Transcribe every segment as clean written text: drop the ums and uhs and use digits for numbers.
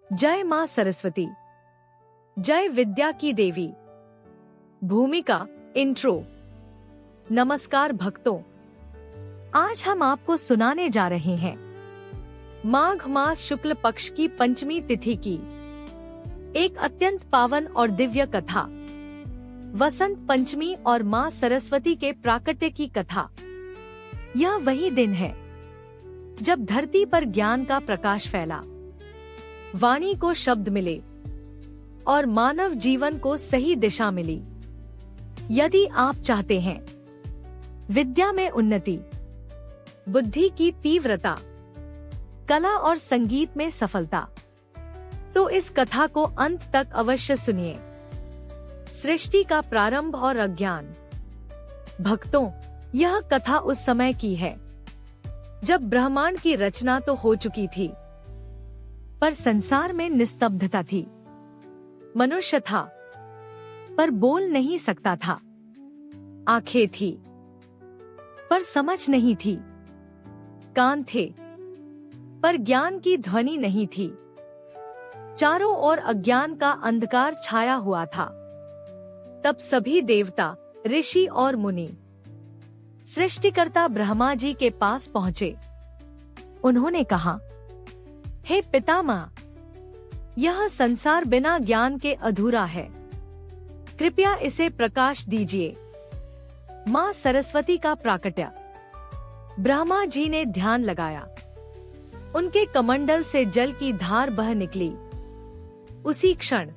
जय मां सरस्वती। जय विद्या की देवी। भूमिका इंट्रो। नमस्कार भक्तों, आज हम आपको सुनाने जा रहे हैं माघ मास शुक्ल पक्ष की पंचमी तिथि की एक अत्यंत पावन और दिव्य कथा, वसंत पंचमी और मां सरस्वती के प्राकट्य की कथा। यह वही दिन है जब धरती पर ज्ञान का प्रकाश फैला, वाणी को शब्द मिले और मानव जीवन को सही दिशा मिली। यदि आप चाहते हैं विद्या में उन्नति, बुद्धि की तीव्रता, कला और संगीत में सफलता, तो इस कथा को अंत तक अवश्य सुनिए। सृष्टि का प्रारंभ और अज्ञान। भक्तों, यह कथा उस समय की है जब ब्रह्मांड की रचना तो हो चुकी थी, पर संसार में निस्तब्धता थी। मनुष्य था पर बोल नहीं सकता था, आंखें थी पर समझ नहीं थी, कान थे पर ज्ञान की ध्वनि नहीं थी। चारों ओर अज्ञान का अंधकार छाया हुआ था। तब सभी देवता, ऋषि और मुनि सृष्टिकर्ता ब्रह्मा जी के पास पहुंचे। उन्होंने कहा, हे पितामह, यह संसार बिना ज्ञान के अधूरा है, कृपया इसे प्रकाश दीजिए। मां सरस्वती का प्राकट्य। ब्रह्मा जी ने ध्यान लगाया, उनके कमंडल से जल की धार बह निकली। उसी क्षण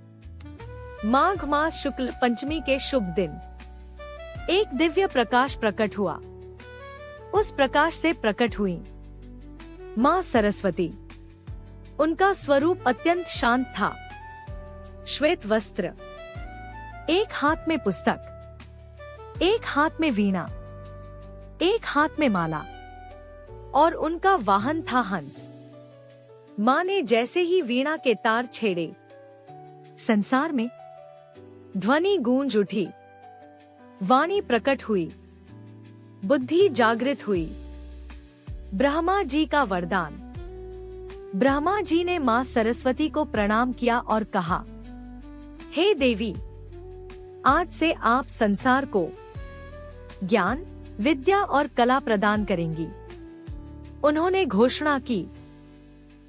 माघ मास शुक्ल पंचमी के शुभ दिन एक दिव्य प्रकाश प्रकट हुआ। उस प्रकाश से प्रकट हुई मां सरस्वती। उनका स्वरूप अत्यंत शांत था। श्वेत वस्त्र, एक हाथ में पुस्तक, एक हाथ में वीणा, एक हाथ में माला, और उनका वाहन था हंस। मां ने जैसे ही वीणा के तार छेड़े, संसार में ध्वनि गूंज उठी, वाणी प्रकट हुई, बुद्धि जागृत हुई। ब्रह्मा जी का वरदान। ब्रह्मा जी ने मां सरस्वती को प्रणाम किया और कहा, हे देवी, आज से आप संसार को ज्ञान, विद्या और कला प्रदान करेंगी। उन्होंने घोषणा की,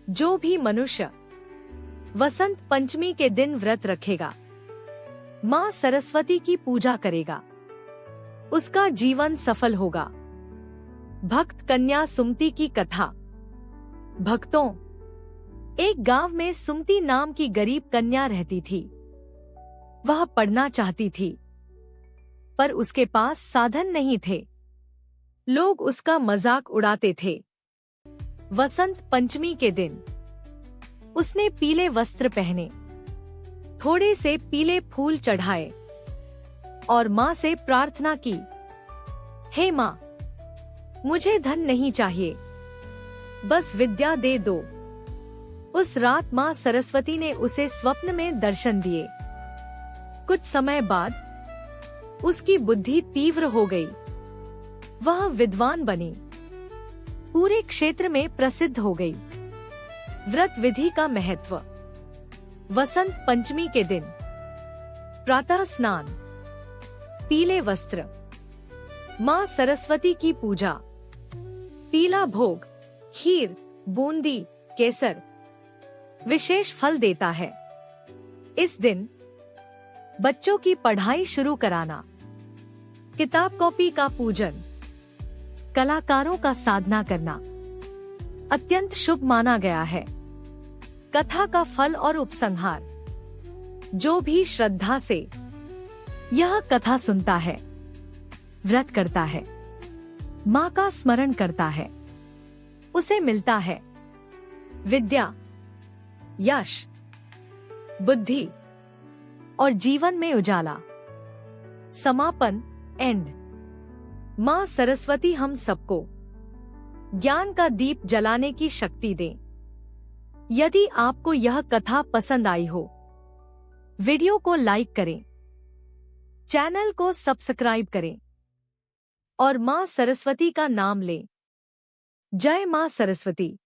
जो भी मनुष्य वसंत पंचमी के दिन व्रत रखेगा, मां सरस्वती की पूजा करेगा, उसका जीवन सफल होगा। भक्त कन्या सुमति की कथा। भक्तों, एक गांव में सुमति नाम की गरीब कन्या रहती थी। वह पढ़ना चाहती थी, पर उसके पास साधन नहीं थे। लोग उसका मजाक उड़ाते थे। वसंत पंचमी के दिन उसने पीले वस्त्र पहने, थोड़े से पीले फूल चढ़ाए और मां से प्रार्थना की, हे मां, मुझे धन नहीं चाहिए, बस विद्या दे दो। उस रात मां सरस्वती ने उसे स्वप्न में दर्शन दिए। कुछ समय बाद उसकी बुद्धि तीव्र हो गई। वह विद्वान बनी, पूरे क्षेत्र में प्रसिद्ध हो गई। व्रत विधि का महत्व। वसंत पंचमी के दिन प्रातः स्नान, पीले वस्त्र, मां सरस्वती की पूजा, पीला भोग, खीर, बूंदी, केसर विशेष फल देता है। इस दिन बच्चों की पढ़ाई शुरू कराना, किताब कॉपी का पूजन, कलाकारों का साधना करना अत्यंत शुभ माना गया है। कथा का फल और उपसंहार। जो भी श्रद्धा से यह कथा सुनता है, व्रत करता है, मां का स्मरण करता है, उसे मिलता है विद्या, यश, बुद्धि और जीवन में उजाला। समापन, एंड। मां सरस्वती हम सबको ज्ञान का दीप जलाने की शक्ति दें। यदि आपको यह कथा पसंद आई हो, वीडियो को लाइक करें, चैनल को सब्सक्राइब करें और मां सरस्वती का नाम लें। जय मां सरस्वती।